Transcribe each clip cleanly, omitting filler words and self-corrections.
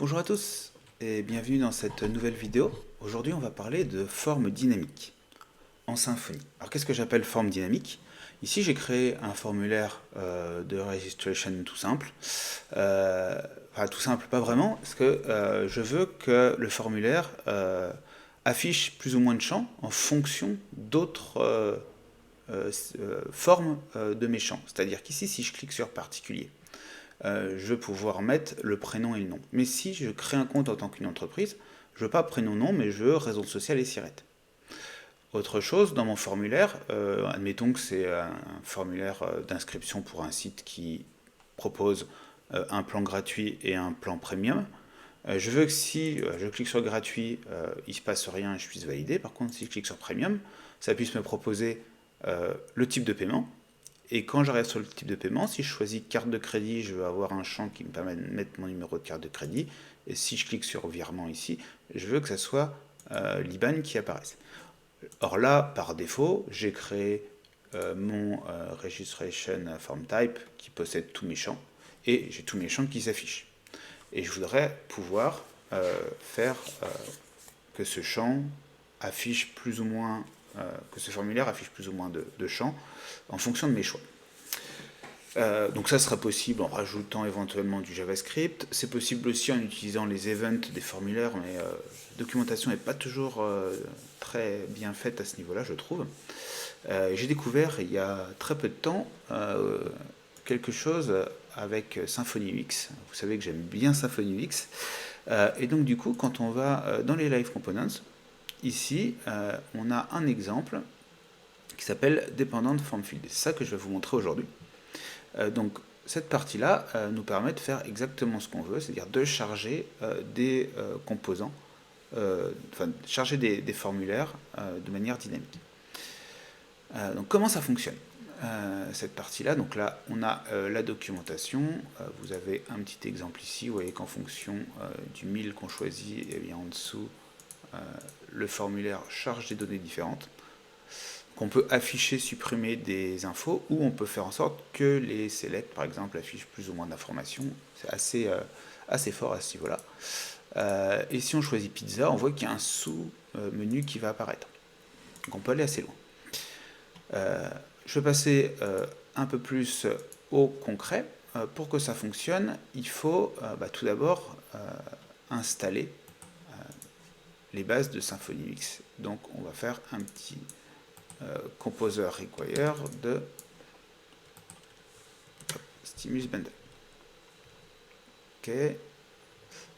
Bonjour à tous et bienvenue dans cette nouvelle vidéo. Aujourd'hui on va parler de forme dynamique en Symfony. Alors qu'est-ce que j'appelle forme dynamique? Ici j'ai créé un formulaire de registration tout simple. Enfin tout simple pas vraiment, parce que je veux que le formulaire affiche plus ou moins de champs en fonction d'autres formes de mes champs. C'est-à-dire qu'ici si je clique sur particulier, je vais pouvoir mettre le prénom et le nom. Mais si je crée un compte en tant qu'une entreprise, je veux pas prénom-nom, mais je veux raison sociale et SIRET. Autre chose, dans mon formulaire, admettons que c'est un formulaire d'inscription pour un site qui propose un plan gratuit et un plan premium. Je veux que si je clique sur gratuit, il ne se passe rien et je puisse valider. Par contre, si je clique sur premium, ça puisse me proposer le type de paiement. Et quand j'arrive sur le type de paiement, si je choisis carte de crédit, je veux avoir un champ qui me permet de mettre mon numéro de carte de crédit. Et si je clique sur virement ici, je veux que ça soit l'IBAN qui apparaisse. Or là, par défaut, j'ai créé mon registration form type qui possède tous mes champs. Et j'ai tous mes champs qui s'affichent. Et je voudrais pouvoir faire que ce champ affiche plus ou moins, que ce formulaire affiche plus ou moins de champs en fonction de mes choix. Donc ça sera possible en rajoutant éventuellement du JavaScript. C'est possible aussi en utilisant les events des formulaires, mais la documentation n'est pas toujours très bien faite à ce niveau-là, je trouve. J'ai découvert il y a très peu de temps quelque chose avec Symfony UX. Vous savez que j'aime bien Symfony UX. Et donc du coup, quand on va dans les Live Components, ici, on a un exemple qui s'appelle Dependent Form Field. C'est ça que je vais vous montrer aujourd'hui. Donc cette partie-là nous permet de faire exactement ce qu'on veut, c'est-à-dire de charger des composants, enfin charger des formulaires de manière dynamique. Donc comment ça fonctionne cette partie-là? Donc là on a la documentation, vous avez un petit exemple ici, vous voyez qu'en fonction du 1000 qu'on choisit, et bien en dessous le formulaire charge des données différentes. Qu'on peut afficher, supprimer des infos, ou on peut faire en sorte que les select, par exemple, affichent plus ou moins d'informations. C'est assez fort à ce niveau-là. Et si on choisit pizza, on voit qu'il y a un sous-menu qui va apparaître. Donc on peut aller assez loin. Je vais passer un peu plus au concret. Pour que ça fonctionne, il faut tout d'abord installer les bases de Symfony UX. Donc on va faire un petit composer require de stimulus bundle. Ok,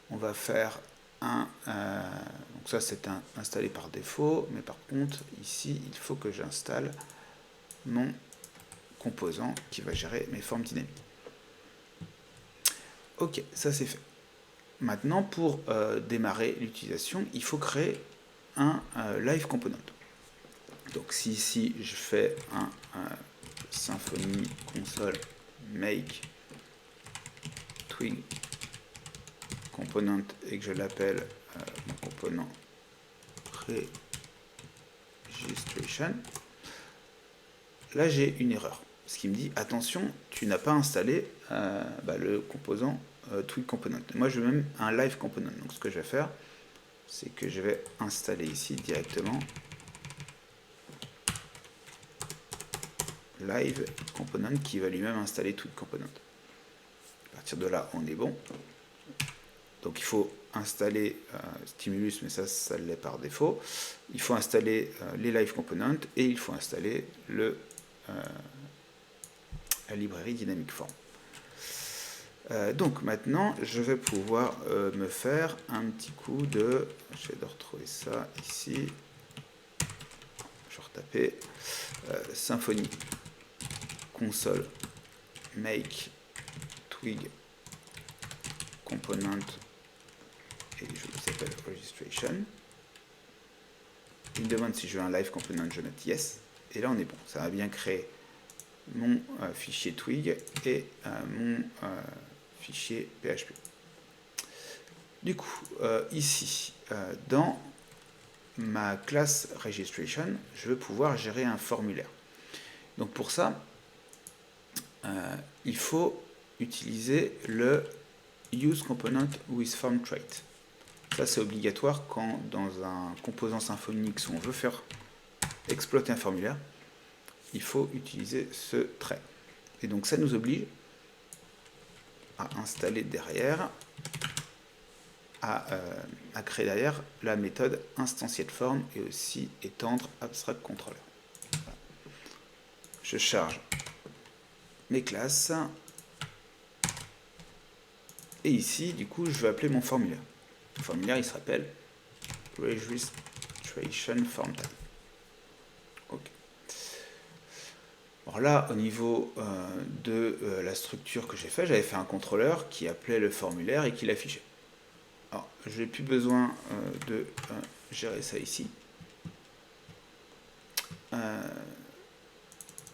on va faire un donc ça c'est installé par défaut, mais par contre ici il faut que j'installe mon composant qui va gérer mes formes dynamiques. Ok, ça c'est fait. Maintenant pour démarrer l'utilisation, il faut créer un live component. Donc si ici je fais un Symfony console make twig component et que je l'appelle mon component registration, là j'ai une erreur. Ce qui me dit attention, tu n'as pas installé le composant twig component. Moi je veux même un live component. Donc ce que je vais faire, c'est que je vais installer ici directement live component qui va lui-même installer twig component. À partir de là, on est bon. Donc il faut installer Stimulus, mais ça l'est par défaut. Il faut installer les live components et il faut installer la librairie Dynamic Form. Donc maintenant, je vais pouvoir me faire un petit coup de... Je vais retrouver ça ici. Je vais retaper Symfony console make twig component et je s'appelle registration. Il me demande si je veux un live component, je note yes. Et là on est bon, ça va bien créer mon fichier twig et mon fichier PHP. Du coup, ici, dans ma classe registration, je vais pouvoir gérer un formulaire. Donc pour ça, il faut utiliser le use component with form trait. Ça, c'est obligatoire quand dans un composant Symfony X où on veut faire exploiter un formulaire, il faut utiliser ce trait. Et donc ça nous oblige à installer derrière, à créer derrière la méthode instantiateForm et aussi étendre abstractController. Voilà. Je charge mes classes. Et ici, du coup, je vais appeler mon formulaire. Le formulaire, il s'appelle Registration Form Type. Ok. Alors là, au niveau de la structure que j'ai fait, j'avais fait un contrôleur qui appelait le formulaire et qui l'affichait. Alors, je n'ai plus besoin de gérer ça ici.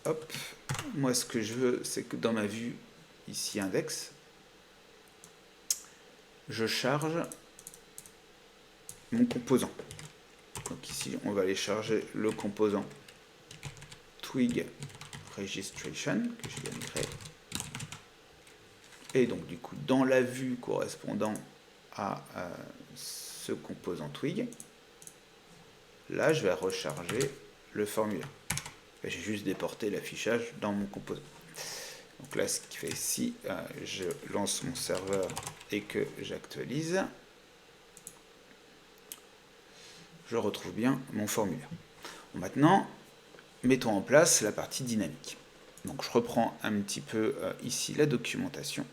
Hop. Moi, ce que je veux, c'est que dans ma vue, ici, index, je charge mon composant. Donc ici, on va aller charger le composant Twig Registration que je viens de créer. Et donc du coup, dans la vue correspondant à ce composant Twig, là, je vais recharger le formulaire. J'ai juste déporté l'affichage dans mon composant. Donc là, ce qui fait, si je lance mon serveur et que j'actualise, je retrouve bien mon formulaire. Bon, maintenant, mettons en place la partie dynamique. Donc je reprends un petit peu ici la documentation.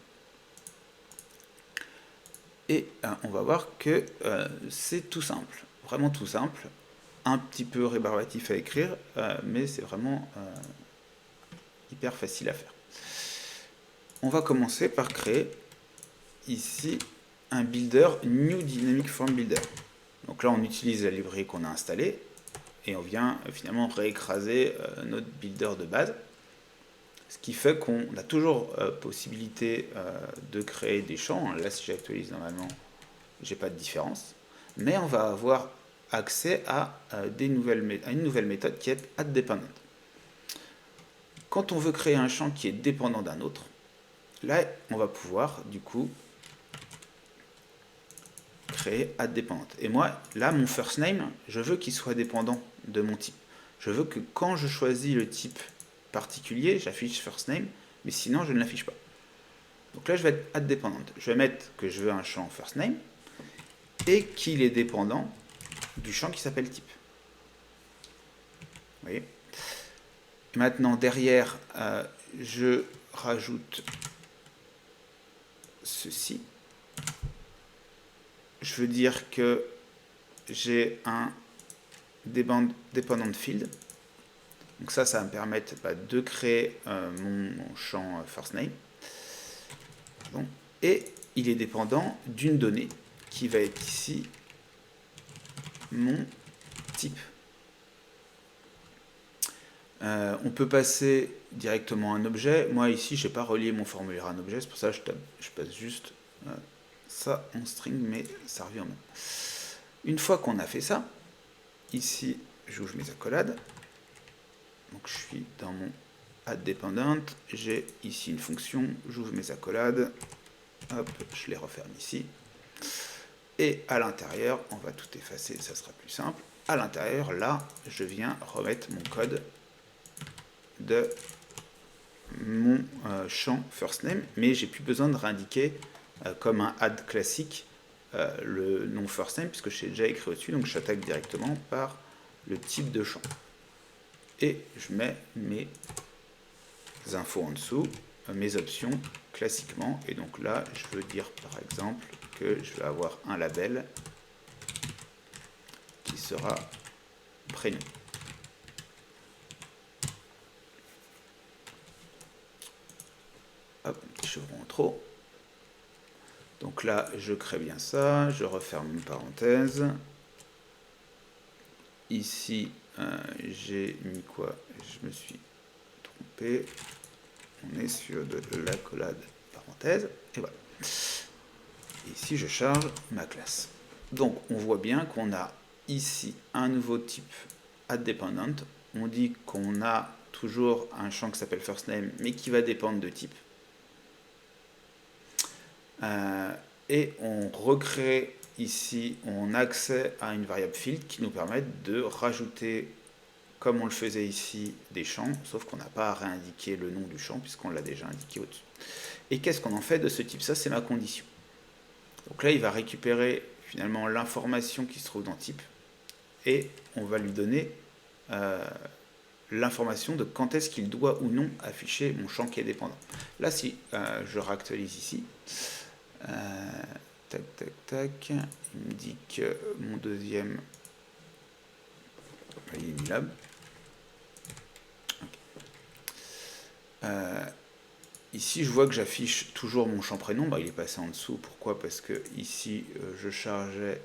Et on va voir que c'est tout simple, vraiment tout simple. Un petit peu rébarbatif à écrire, mais c'est vraiment hyper facile à faire. On va commencer par créer ici un builder New Dynamic Form Builder. Donc là, on utilise la librairie qu'on a installée et on vient finalement réécraser notre builder de base. Ce qui fait qu'on a toujours possibilité de créer des champs. Là, si j'actualise normalement, j'ai pas de différence. Mais on va avoir accès à une nouvelle méthode qui est addDependent. Quand on veut créer un champ qui est dépendant d'un autre, là, on va pouvoir du coup créer addDependent. Et moi, là, mon firstName, je veux qu'il soit dépendant de mon type. Je veux que quand je choisis le type particulier, j'affiche firstName, mais sinon, je ne l'affiche pas. Donc là, je vais être addDependent. Je vais mettre que je veux un champ firstName et qu'il est dépendant du champ qui s'appelle type. Vous voyez ? Maintenant, derrière, je rajoute ceci. Je veux dire que j'ai un dependent field. Donc ça va me permettre de créer mon champ firstName. Et il est dépendant d'une donnée qui va être ici mon type. On peut passer directement à un objet. Moi ici, je n'ai pas relié mon formulaire à un objet, c'est pour ça que je passe juste ça en string, mais ça revient en même. Une fois qu'on a fait ça, ici, j'ouvre mes accolades. Donc je suis dans mon addDependent, j'ai ici une fonction, j'ouvre mes accolades, hop, je les referme ici. Et à l'intérieur, on va tout effacer, ça sera plus simple. À l'intérieur, là, je viens remettre mon code de mon champ firstName, mais j'ai plus besoin de réindiquer comme un add classique le nom firstName, puisque j'ai déjà écrit au-dessus, donc j'attaque directement par le type de champ. Et je mets mes infos en dessous, mes options classiquement, et donc là, je veux dire par exemple que je vais avoir un label qui sera prénom. Hop, petit chevron en trop. Donc là, je crée bien ça, je referme une parenthèse. Ici, j'ai mis quoi? Je me suis trompé. On est sur de l'accolade parenthèse, et voilà. Ici, je charge ma classe. Donc, on voit bien qu'on a ici un nouveau type addDependent. On dit qu'on a toujours un champ qui s'appelle firstName, mais qui va dépendre de type. Et on recrée ici, on a accès à une variable field qui nous permet de rajouter, comme on le faisait ici, des champs, sauf qu'on n'a pas à réindiquer le nom du champ puisqu'on l'a déjà indiqué au-dessus. Et qu'est-ce qu'on en fait de ce type? Ça, c'est ma condition. Donc là, il va récupérer finalement l'information qui se trouve dans type et on va lui donner l'information de quand est-ce qu'il doit ou non afficher mon champ qui est dépendant. Là, si je réactualise ici, tac, tac, tac, il me dit que mon deuxième, il est mis là. Ici, je vois que j'affiche toujours mon champ prénom. Bah, il est passé en dessous. Pourquoi? Parce que ici, je chargeais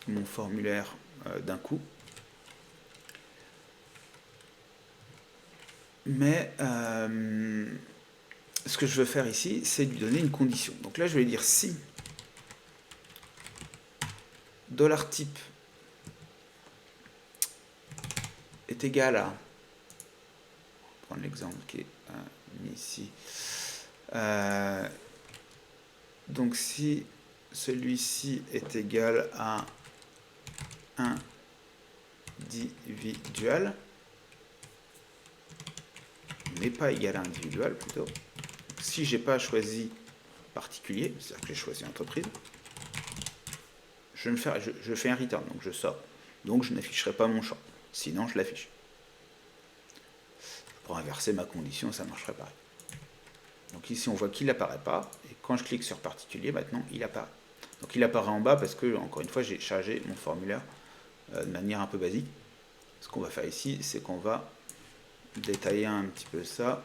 mon formulaire d'un coup. Mais ce que je veux faire ici, c'est lui donner une condition. Donc là, je vais dire si $type est égal à, prendre l'exemple qui est mis ici. Donc si celui-ci est égal à individual, n'est pas égal à individual plutôt. Si j'ai pas choisi particulier, c'est-à-dire que j'ai choisi entreprise, je fais un return, donc je sors. Donc je n'afficherai pas mon champ, sinon je l'affiche. Pour inverser ma condition, ça marcherait pareil. Donc ici on voit qu'il n'apparaît pas, et quand je clique sur particulier, maintenant il apparaît. Donc il apparaît en bas parce que, encore une fois, j'ai chargé mon formulaire de manière un peu basique. Ce qu'on va faire ici, c'est qu'on va détailler un petit peu ça.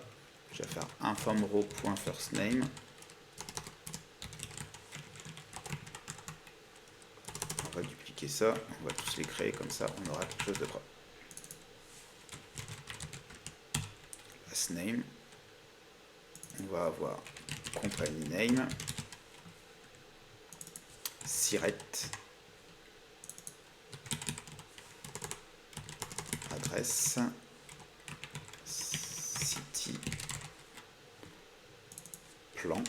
Je vais faire informrow.firstname. On va dupliquer ça, on va tous les créer comme ça, on aura quelque chose de propre. Last name, on va avoir company name, Siret, adresse, city, plan,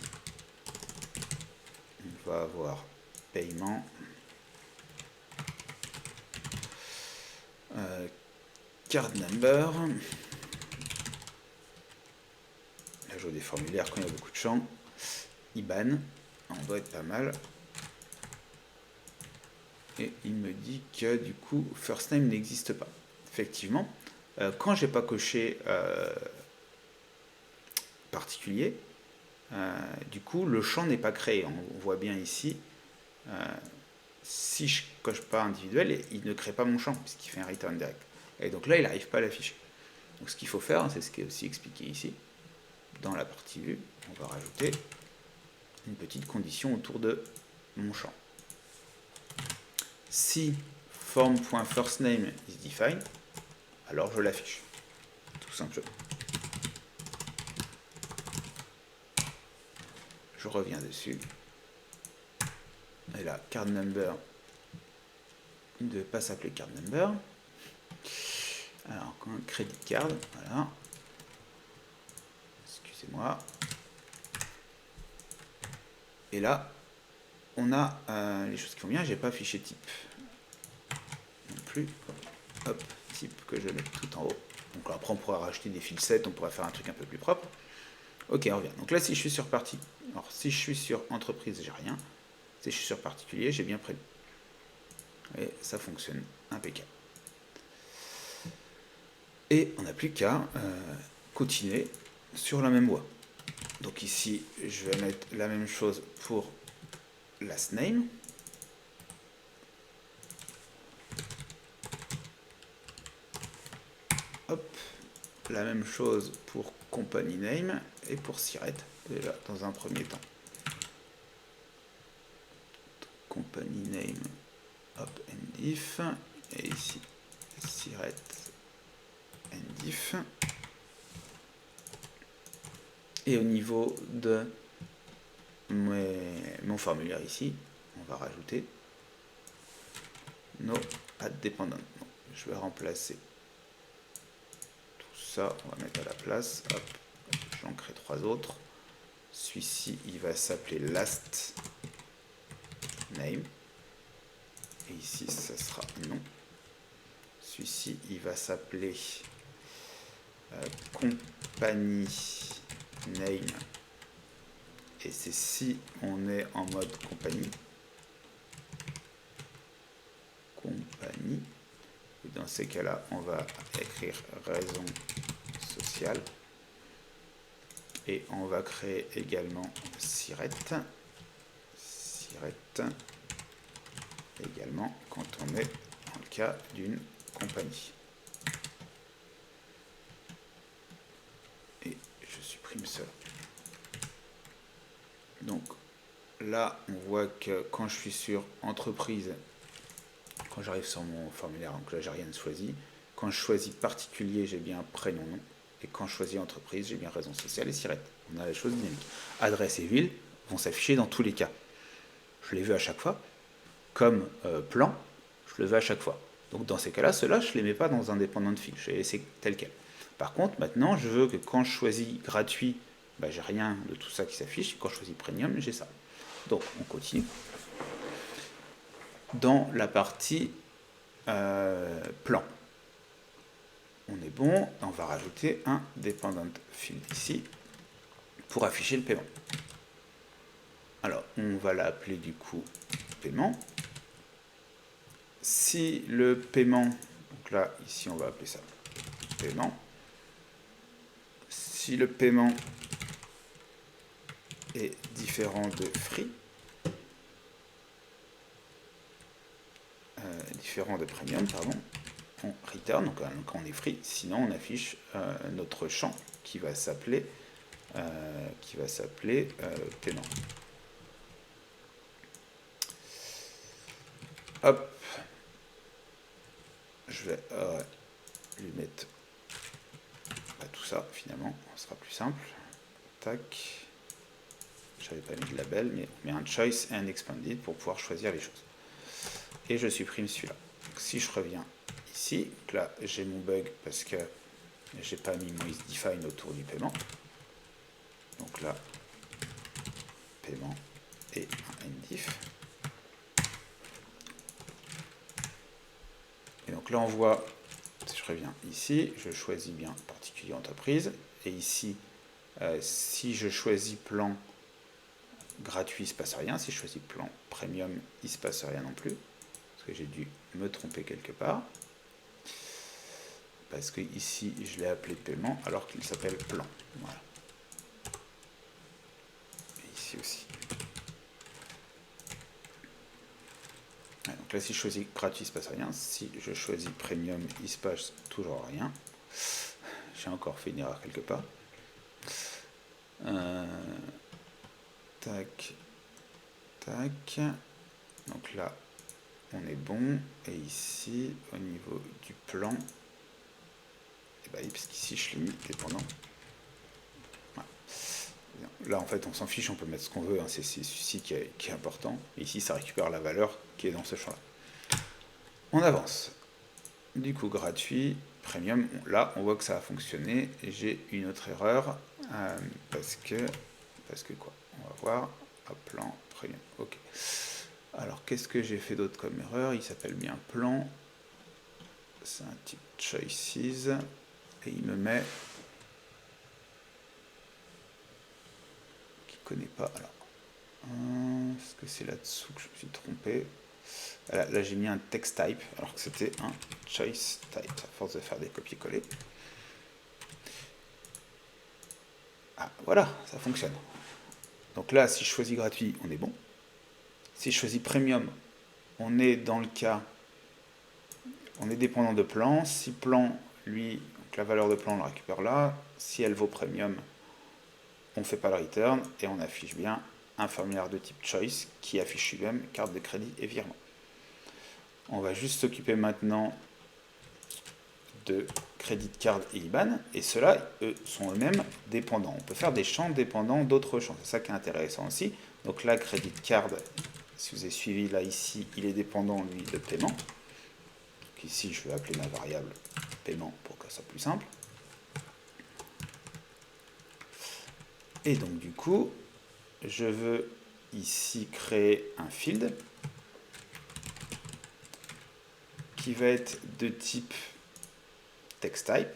on va avoir paiement, card number. Là, je vois des formulaires quand il y a beaucoup de champs. IBAN, on doit être pas mal. Et il me dit que du coup, first name n'existe pas. Effectivement, quand j'ai pas coché particulier, du coup, le champ n'est pas créé. On voit bien ici, si je coche pas individuel, il ne crée pas mon champ puisqu'il fait un return direct. Et donc là, il n'arrive pas à l'afficher. Donc ce qu'il faut faire, c'est ce qui est aussi expliqué ici. Dans la partie vue, on va rajouter une petite condition autour de mon champ. Si form.firstname is defined, alors je l'affiche, tout simplement. Je reviens dessus. Et là, card number, il ne devait pas s'appeler card number. Alors, credit card, voilà. Excusez-moi. Et là, on a les choses qui vont bien. J'ai pas affiché type non plus. Hop, type que je mets tout en haut. Donc après, on pourra rajouter des fils 7, on pourra faire un truc un peu plus propre. Ok, on revient. Donc là, si je suis sur partie, alors si je suis sur entreprise, j'ai rien. Si je suis sur particulier, j'ai bien prévu. Et ça fonctionne impeccable. Et on n'a plus qu'à continuer sur la même voie. Donc ici, je vais mettre la même chose pour last name. Hop, la même chose pour company name et pour Siret, déjà dans un premier temps. Company name, hop, ndif, et ici, Siret, ndif. Et au niveau de mon formulaire ici, on va rajouter no add dependent. Donc, je vais remplacer tout ça, on va mettre à la place. Hop, j'en crée 3 autres. Celui-ci, il va s'appeler last name. Et ici, ça sera nom. Celui-ci, il va s'appeler compagnie name. Et c'est si on est en mode compagnie. Compagnie. Et dans ces cas-là, on va écrire raison sociale. Et on va créer également sirette. Sirette. Également quand on est dans le cas d'une compagnie. Et je supprime cela. Donc là, on voit que quand je suis sur entreprise, quand j'arrive sur mon formulaire, donc là j'ai rien choisi. Quand je choisis particulier, j'ai bien prénom, nom. Et quand je choisis entreprise, j'ai bien raison sociale et sirette. On a la chose dynamique. Adresse et ville vont s'afficher dans tous les cas. Je les veux à chaque fois. Comme plan, je le veux à chaque fois. Donc dans ces cas-là, ceux-là, je ne les mets pas dans un dépendant de fil. Je les laisse tel quel. Par contre, maintenant, je veux que quand je choisis gratuit, bah, j'ai rien de tout ça qui s'affiche. Quand je choisis premium, j'ai ça. Donc on continue. Dans la partie plan, on est bon. On va rajouter un dependent field ici pour afficher le paiement. Alors, on va l'appeler du coup paiement. Si le paiement, donc là, ici, on va appeler ça paiement. Si le paiement est différent de free, différent de premium, pardon, on return, donc quand on est free, sinon on affiche notre champ qui va s'appeler paiement. Hop, je vais lui mettre tout ça finalement, ce sera plus simple. Tac, j'avais pas mis de label, mais on met un choice et un expanded pour pouvoir choisir les choses. Et je supprime celui-là. Si je reviens ici, là j'ai mon bug parce que j'ai pas mis mon isDefine autour du paiement. Donc là, paiement et un ndif. Et donc là on voit, si je reviens ici, je choisis bien particulier entreprise. Et ici, si je choisis plan gratuit, il ne se passe rien. Si je choisis plan premium, il ne se passe rien non plus. Parce que j'ai dû me tromper quelque part. Parce que ici, je l'ai appelé paiement alors qu'il s'appelle plan. Voilà. Et ici aussi. Donc là, si je choisis gratuit, il ne se passe rien. Si je choisis premium, il ne se passe toujours rien. J'ai encore fait une erreur quelque part. Tac. Tac. Donc là, on est bon. Et ici, au niveau du plan, et bah, parce qu'ici, je l'ai mis dépendant. Voilà. Là, en fait, on s'en fiche, on peut mettre ce qu'on veut. Hein, c'est ceci qui est important. Et ici, ça récupère la valeur qui est dans ce champ-là. On avance. Du coup, gratuit, premium. Là, on voit que ça a fonctionné. Et j'ai une autre erreur. Parce que quoi? On va voir. Plan, premium. Ok. Alors, qu'est-ce que j'ai fait d'autre comme erreur? Il s'appelle bien plan. C'est un type choices. Et il me met... qui ne connaît pas. Alors, est-ce que c'est là-dessous que je me suis trompé? Là, j'ai mis un text type, alors que c'était un choice type, à force de faire des copier-coller. Ah, voilà, ça fonctionne. Donc là, si je choisis gratuit, on est bon. Si je choisis premium, on est dans le cas, on est dépendant de plan. Si plan, lui, donc la valeur de plan, on la récupère là. Si elle vaut premium, on ne fait pas le return et on affiche bien un formulaire de type choice qui affiche lui-même carte de crédit et virement. On va juste s'occuper maintenant de crédit card et IBAN, et ceux-là, eux, sont eux-mêmes dépendants. On peut faire des champs dépendants d'autres champs, c'est ça qui est intéressant aussi. Donc là, crédit card, si vous avez suivi là, ici, il est dépendant, lui, de paiement. Donc ici, je vais appeler ma variable paiement pour que ça soit plus simple. Et donc, du coup, je veux ici créer un field qui va être de type text type.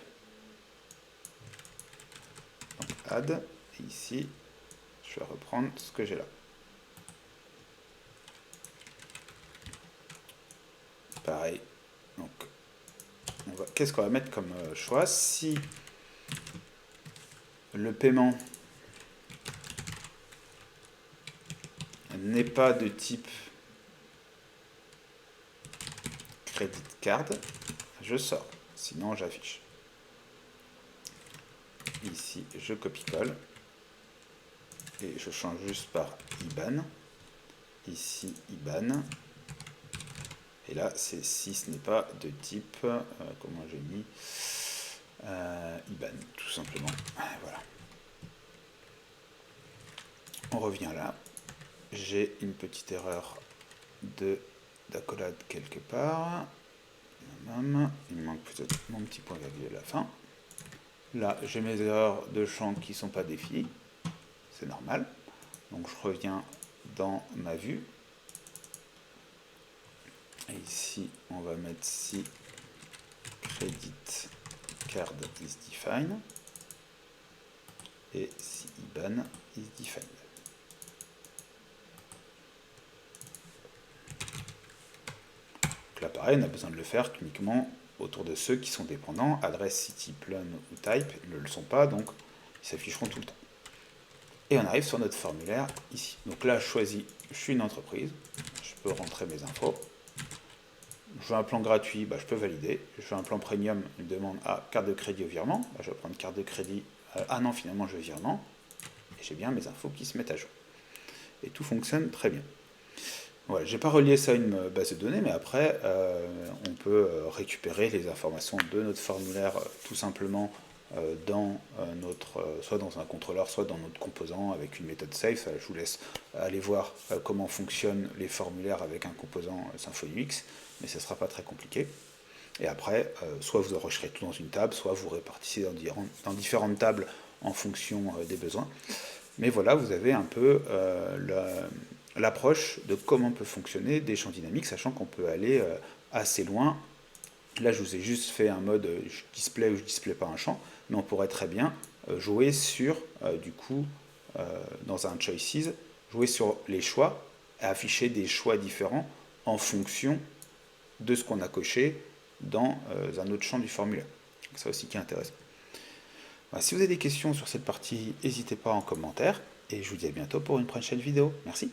Donc add, et ici, je vais reprendre ce que j'ai là. Pareil. Donc, qu'est-ce qu'on va mettre comme choix? Si le paiement n'est pas de type credit card, je sors. Sinon, j'affiche. Ici, je copie-colle. Et je change juste par IBAN. Ici, IBAN. Et là, c'est si ce n'est pas de type, comment j'ai mis, IBAN, tout simplement. Voilà. On revient là. J'ai une petite erreur d'accolade quelque part. Il me manque peut-être mon petit point virgule à la fin. Là, j'ai mes erreurs de champ qui ne sont pas définies. C'est normal. Donc je reviens dans ma vue. Et ici, on va mettre si credit card is defined et si IBAN is defined. Donc là, pareil, on a besoin de le faire uniquement autour de ceux qui sont dépendants. Adresse, city, plan ou type ils ne le sont pas, donc ils s'afficheront tout le temps. Et on arrive sur notre formulaire ici. Donc là, je choisis, je suis une entreprise, je peux rentrer mes infos. Je veux un plan gratuit, bah, je peux valider. Je veux un plan premium, il me demande carte de crédit au virement. Bah, je vais prendre carte de crédit. Ah non, finalement, je veux virement. Et j'ai bien mes infos qui se mettent à jour. Et tout fonctionne très bien. Voilà, je n'ai pas relié ça à une base de données, mais après, on peut récupérer les informations de notre formulaire tout simplement dans soit dans un contrôleur, soit dans notre composant avec une méthode safe. Je vous laisse aller voir comment fonctionnent les formulaires avec un composant Symfony X, mais ce ne sera pas très compliqué. Et après, soit vous enregistrez tout dans une table, soit vous répartissez dans différentes tables en fonction des besoins. Mais voilà, vous avez un peu l'approche de comment peut fonctionner des champs dynamiques, sachant qu'on peut aller assez loin. Là, je vous ai juste fait un mode je display ou je display pas un champ, mais on pourrait très bien jouer sur, du coup, dans un choices, jouer sur les choix et afficher des choix différents en fonction de ce qu'on a coché dans un autre champ du formulaire. C'est ça aussi qui est intéressant. Voilà, si vous avez des questions sur cette partie, n'hésitez pas en commentaire et je vous dis à bientôt pour une prochaine vidéo. Merci.